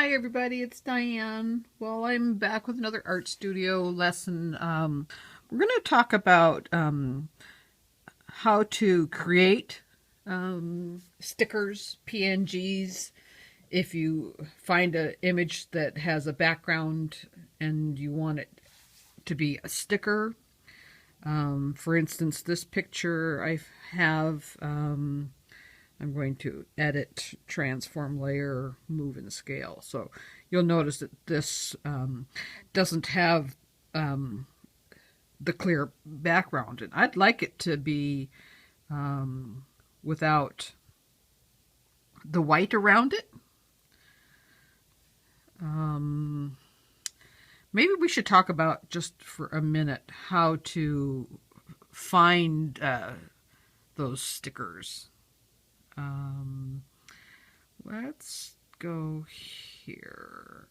Hi everybody, it's Diane. Well, I'm back with another ArtStudio lesson. We're going to talk about how to create stickers, PNGs. If you find an image that has a background and you want it to be a sticker. For instance, this picture I have, I'm going to edit, transform layer, move and scale. So you'll notice that this doesn't have the clear background. And I'd like it to be without the white around it. Maybe we should talk about, just for a minute, how to find those stickers. Let's go here.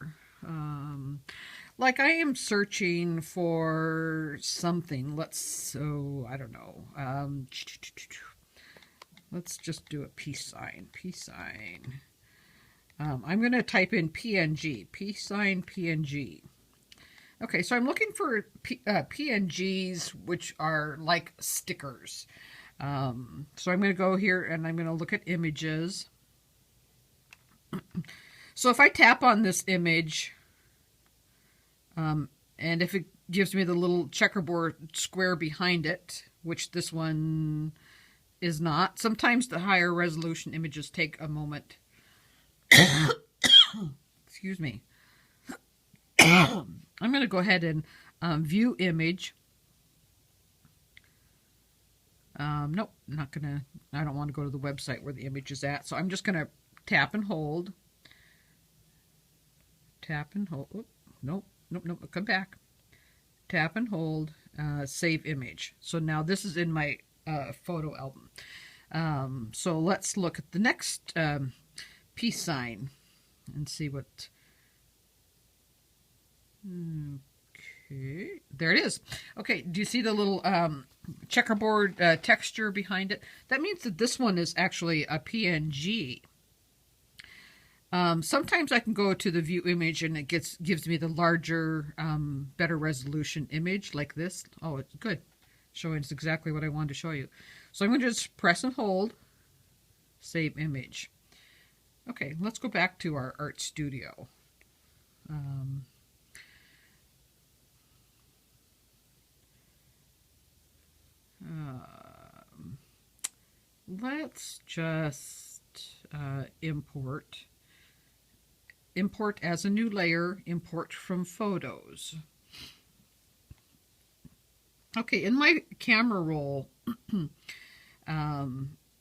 Like I am searching for something. I don't know. Let's just do a peace sign. Peace sign. I'm going to type in PNG. Peace sign PNG. Okay, so I'm looking for PNGs, which are like stickers. So I'm going to go here and I'm going to look at images. So if I tap on this image, and if it gives me the little checkerboard square behind it, which this one is not, sometimes the higher resolution images take a moment. Excuse me. I'm going to go ahead and view image. Nope, not gonna. I don't want to go to the website where the image is at, so I'm just gonna tap and hold. Tap and hold. Oop, nope. Come back. Tap and hold. Save image. So now this is in my photo album. So let's look at the next peace sign and see what. Okay, there it is. Okay, do you see the little checkerboard texture behind it? That means that this one is actually a PNG. Sometimes I can go to the view image and it gives me the larger, better resolution image like this. Oh, it's good. Showing us exactly what I wanted to show you. So I'm going to just press and hold, save image. Okay, let's go back to our ArtStudio. Let's just import as a new layer, import from photos. Okay, in my camera roll,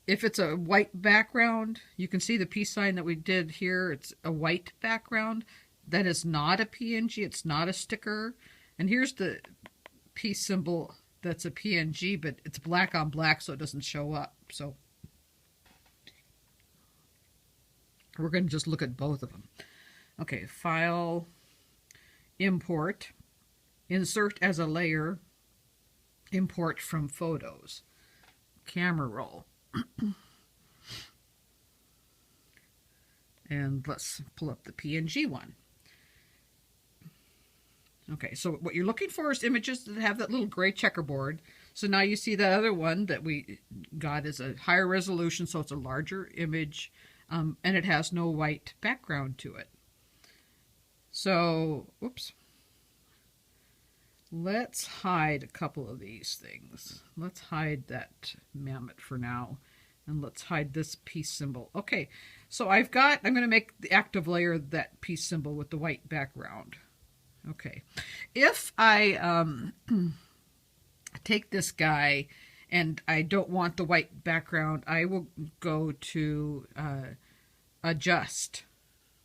if it's a white background, you can see the peace sign that we did here. It's a white background. That is not a PNG. It's not a sticker. And here's the peace symbol. That's a PNG, but it's black on black, so it doesn't show up. So we're going to just look at both of them. Okay, file, import, insert as a layer, import from photos, camera roll. And let's pull up the PNG one. Okay, so what you're looking for is images that have that little gray checkerboard. So now you see the other one that we got is a higher resolution, so it's a larger image, and it has no white background to it. So, oops. Let's hide a couple of these things. Let's hide that mammoth for now, and let's hide this peace symbol. Okay, so I'm going to make the active layer that peace symbol with the white background. Okay, if I take this guy and I don't want the white background, I will go to adjust.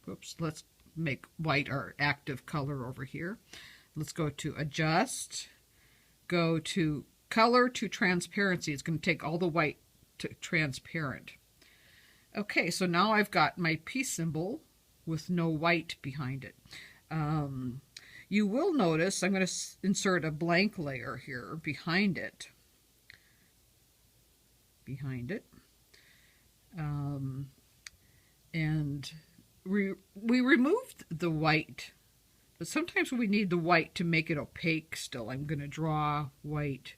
Oops, let's make white our active color over here. Let's go to adjust, go to color to transparency. It's going to take all the white to transparent. Okay, so now I've got my peace symbol with no white behind it. You will notice I'm going to insert a blank layer here behind it. And we removed the white, but sometimes we need the white to make it opaque still. I'm going to draw white.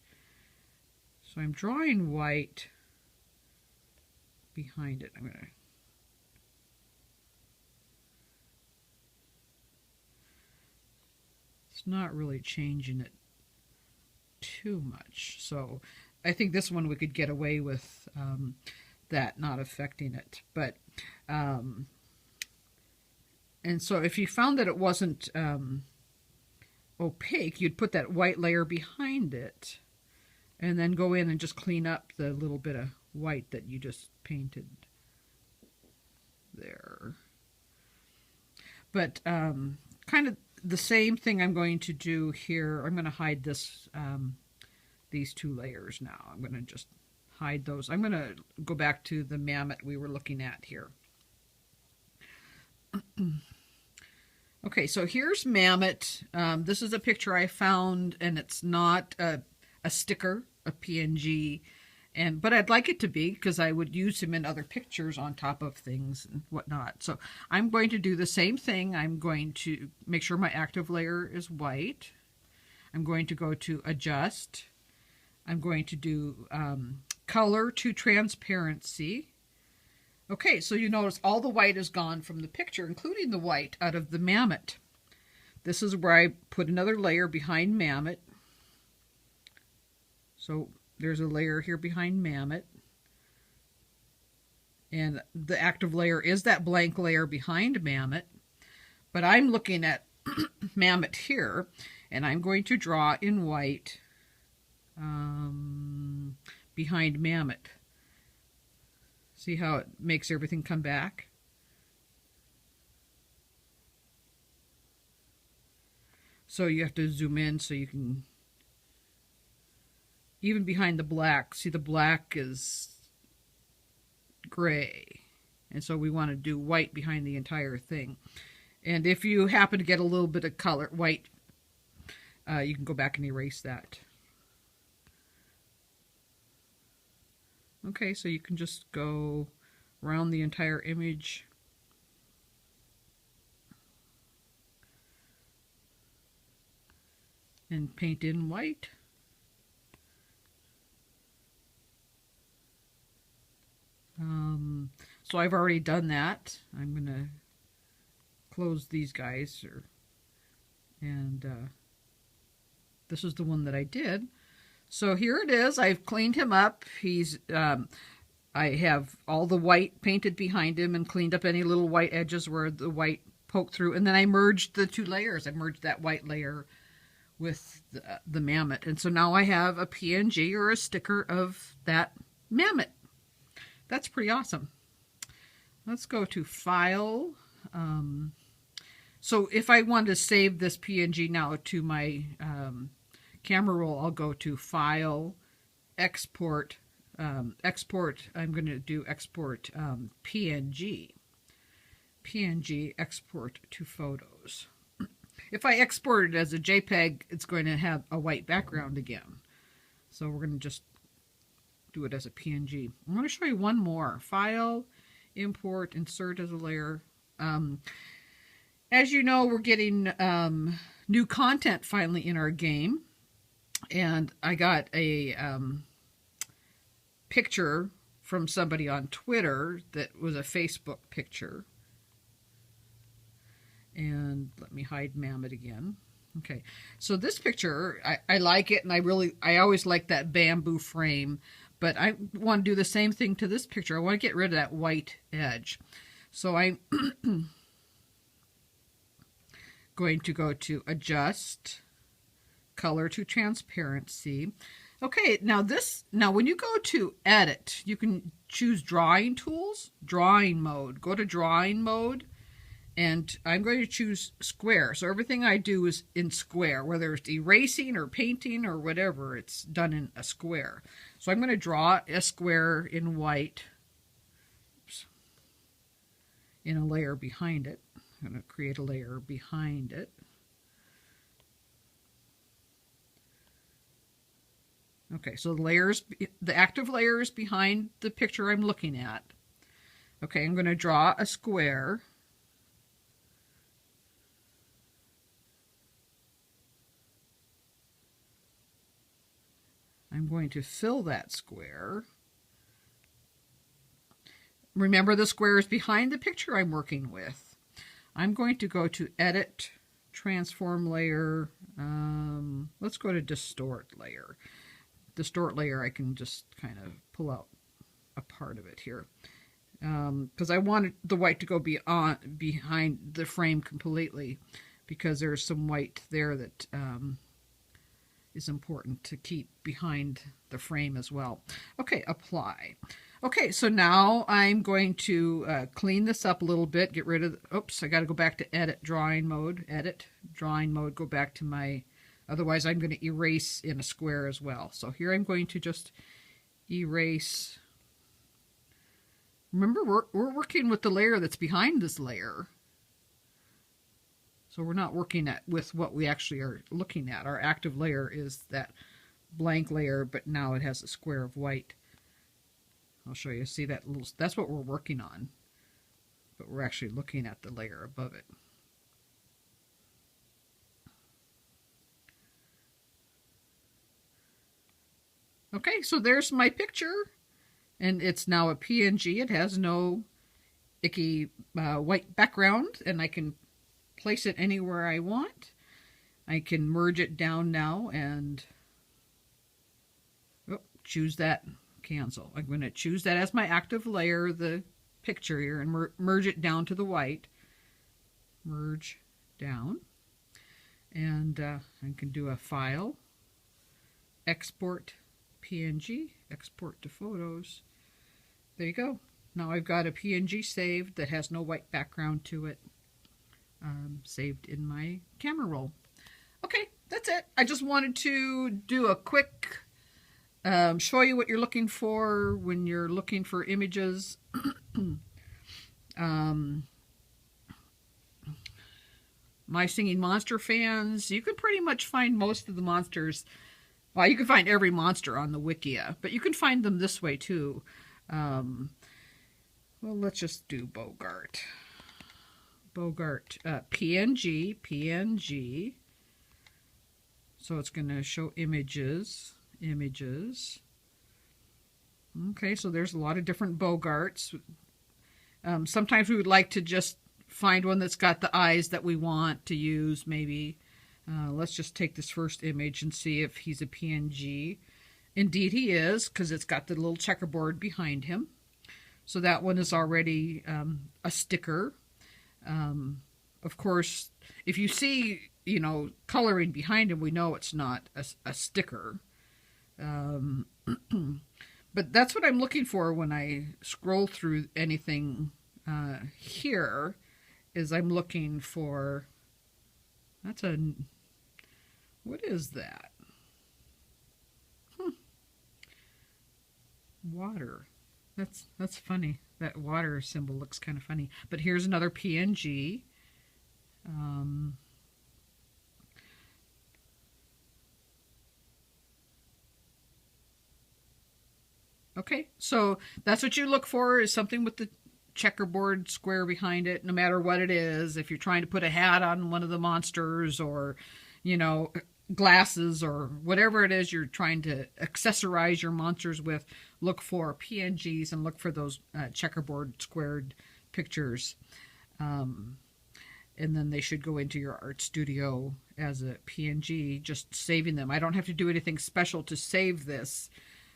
So I'm drawing white behind it. I'm going to It's not really changing it too much. So I think this one we could get away with that not affecting it. But and so if you found that it wasn't opaque, you'd put that white layer behind it and then go in and just clean up the little bit of white that you just painted there. But kind of the same thing I'm going to do here. I'm going to hide this, these two layers now. I'm going to just hide those. I'm going to go back to the mammoth we were looking at here. Okay, so here's mammoth. This is a picture I found, and it's not a sticker, a PNG, but I'd like it to be because I would use him in other pictures on top of things and whatnot. So I'm going to do the same thing. I'm going to make sure my active layer is white. I'm going to go to Adjust. I'm going to do Color to Transparency. Okay, so you notice all the white is gone from the picture, including the white out of the mammoth. This is where I put another layer behind mammoth. So there's a layer here behind mammoth. And the active layer is that blank layer behind mammoth. But I'm looking at mammoth here, and I'm going to draw in white behind mammoth. See how it makes everything come back? So you have to zoom in so you can, even behind the black, see the black is gray. And so we want to do white behind the entire thing. And if you happen to get a little bit of color, white, you can go back and erase that. Okay, so you can just go around the entire image. And paint in white. So I've already done that. I'm going to close these guys. And this is the one that I did. So here it is. I've cleaned him up. He's I have all the white painted behind him and cleaned up any little white edges where the white poked through. And then I merged the two layers. I merged that white layer with the mammoth. And so now I have a PNG or a sticker of that mammoth. That's pretty awesome. Let's go to File. So if I want to save this PNG now to my camera roll, I'll go to File, Export, Export. I'm going to do Export PNG. PNG, Export to Photos. If I export it as a JPEG, it's going to have a white background again. So we're going to just do it as a PNG. I'm going to show you one more. File, Import, Insert as a layer. As you know, we're getting new content finally in our game. And I got a picture from somebody on Twitter that was a Facebook picture. And let me hide mammoth again. Okay, so this picture, I like it, and I always like that bamboo frame, but I want to do the same thing to this picture. I want to get rid of that white edge. So I'm going to go to Adjust, Color to Transparency. Okay, now when you go to Edit, you can choose Drawing Tools, Drawing Mode. Go to Drawing Mode. And I'm going to choose square. So everything I do is in square, whether it's erasing or painting or whatever, it's done in a square. So I'm going to draw a square in white. Oops. In a layer behind it. I'm going to create a layer behind it. Okay, so the active layer is behind the picture I'm looking at. Okay, I'm going to draw a square. I'm going to fill that square. Remember, the square is behind the picture I'm working with. I'm going to go to Edit, Transform Layer. Let's go to Distort Layer. Distort Layer, I can just kind of pull out a part of it here. Because I wanted the white to go behind the frame completely, because there's some white there that is important to keep behind the frame as well. Okay, apply. Okay, so now I'm going to clean this up a little bit, get rid of, oops, I got to go back to Edit, Drawing Mode, Edit, Drawing Mode, go back to my, otherwise I'm going to erase in a square as well. So here I'm going to just erase. Remember, we're working with the layer that's behind this layer. So we're not working with what we actually are looking at. Our active layer is that blank layer, but now it has a square of white. I'll show you. See that little, that's what we're working on. But we're actually looking at the layer above it. Okay, so there's my picture. And it's now a PNG. It has no icky white background, and I can place it anywhere I want. I can merge it down now and choose that, cancel. I'm going to choose that as my active layer, the picture here, and merge it down to the white. Merge down. And I can do a file, export PNG, export to photos. There you go. Now I've got a PNG saved that has no white background to it, saved in my camera roll. Okay, that's it. I just wanted to do a quick show you what you're looking for when you're looking for images. My Singing Monster fans, you can pretty much find most of the monsters. Well, you can find every monster on the Wikia, but you can find them this way too. Well, let's just do Bogart. Bogart, PNG. So it's going to show images. Okay, so there's a lot of different Bogarts. Sometimes we would like to just find one that's got the eyes that we want to use, maybe. Let's just take this first image and see if he's a PNG. Indeed he is, because it's got the little checkerboard behind him. So that one is already a sticker. Of course, if you see, coloring behind him, we know it's not a sticker. But that's what I'm looking for when I scroll through anything here, is I'm looking for, what is that? Water. That's funny. That water symbol looks kind of funny. But here's another PNG. Okay, so that's what you look for, is something with the checkerboard square behind it, no matter what it is. If you're trying to put a hat on one of the monsters, or, glasses, or whatever it is you're trying to accessorize your monsters with, look for PNGs and look for those checkerboard squared pictures. And then they should go into your ArtStudio as a PNG, just saving them. I don't have to do anything special to save this.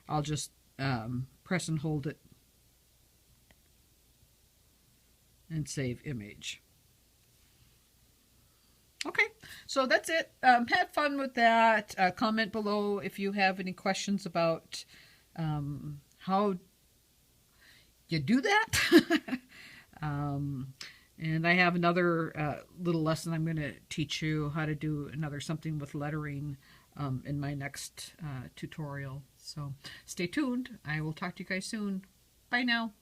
I'll just press and hold it and save image. Okay, so that's it. Have fun with that. Comment below if you have any questions about how you do that. And I have another little lesson. I'm going to teach you how to do something with lettering in my next tutorial. So stay tuned. I will talk to you guys soon. Bye now.